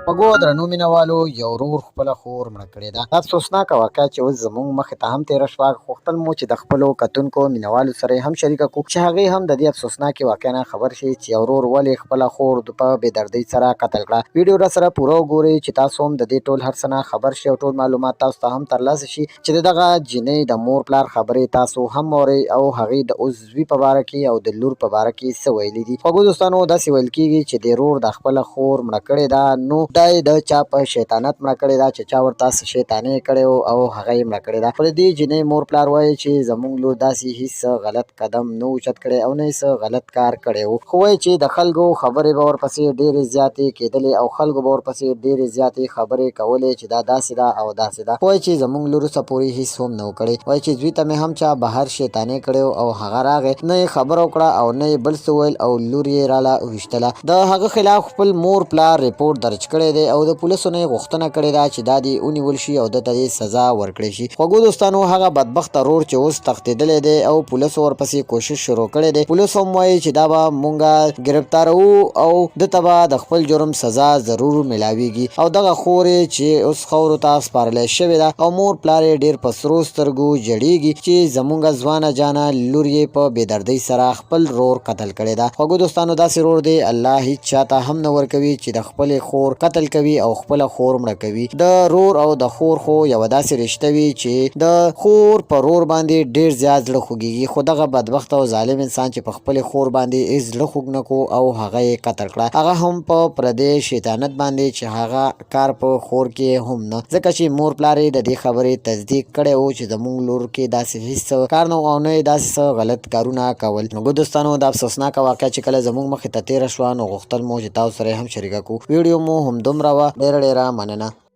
پګو درنو مینوالو یو ورور خپله خور مړه کړې ده. دا افسوسناکه واقعه چې اوس زموږ مخې ته هم تېره شوه. غوښتل مو چې د خپلو کتونکو مینوالو سره یې هم شریکه کړو چې هغوی هم د دې افسوسناکې واقعې نه خبر شي چې یو ورور ولې خپله خور په بېدردۍ سره قتل کړه. ویډیو راسره پوره وګورئ چې تاسو هم د دې ټول هر څه نه خبر شئ او ټول معلومات تاسو ته هم ترلاسه شي چې د دغه جینۍ د مور پلار خبرې تاسو هم اورئ او هغې د عضوي په باره کې او د لور په باره کې څه ویلي دي. خوږو دوستانو داسې ویل کېږي چې د ورور د خپله خور مړه کړې ده، نو دا یې د چا په شیطانت مړه کړې ده چې چا ورته څه شیطاني کړې او هغه یې مړه کړې ده. خو د دې جینۍ مور پلار وایي چې زموږ لور داسې هېڅ غلط قدم نه اوچت کړی او نه یې څه غلط کار کړی و، خو وایي چې د خلکو خبرې به ورپسې ډېرې زیاتې کېدلې او خلکو به ورپسې ډېرې زیاتې خبرې کولې چې دا داسې ده او داسې ده. وایي چې زموږ لور اوسه پورې هېڅ هم نه و کړی. وایي چې زوی ته مې هم چا بهر شیطاني کړی او هغه راغی نه یې خبره وکړه او نه یې بل څه ویل او لور یې راله ویشتله. د هغه خلاف خپل مور پلار ریپورټ درج کړی دی او د پولیسو نه یې غوښتنه کړې ده چې دا دې ونیول شي او ده ته سزا ورکړی شي. خوږو دوستانو هغه بدبخته رور چې اوس تښتېدلی دی او پولیسو ورپسې کوشش شروع کړی دی. پولیس هم وایي چې دا به مونږ ګرفتاروو او ده ته به د خپل جرم سزا ضرور میلاویږي. او دغه خور چې اوس خاورو ته سپارلی شوې ده او مور پلار یې ډېر په سرو سترګو ژړېږي چې زمونږ ځوانه جانه لور یې په بېدردۍ سره خپل رور قتل کړی ده. خوږو دوستانو داسې رور دی الله هیڅ چاته هم نه ورکوي چې د خپلې خور قتل کوي او خپله خور مړه کوي. د رور او د خور خو یوه داسې رشته وي چې د خور په رور باندې ډېر زیات زړه خوږېږي، خو دغه بدبخت او ظالم انسان چې په خپلې خور باندې هېڅ زړه خوږ نه کړو او هغه یې قتل کړه، هغه هم په پردی شیطانت باندې چې هغه کار په خور کې هم نه، ځکه چې مور پلار یې د دې خبرې تصدیق کړی و چې زموږ لور کې داسې هېڅ کار نه و او نه یې داسې څه غلط کارونه کول. نو دوستانو د افسوسناکه واقعه چې کله زموږ مخې ته تېره شوه نو غوښتل مو چې تاسو سره هم شریکه کړو. ویډیو مو همدومره وه. ډېره مننه.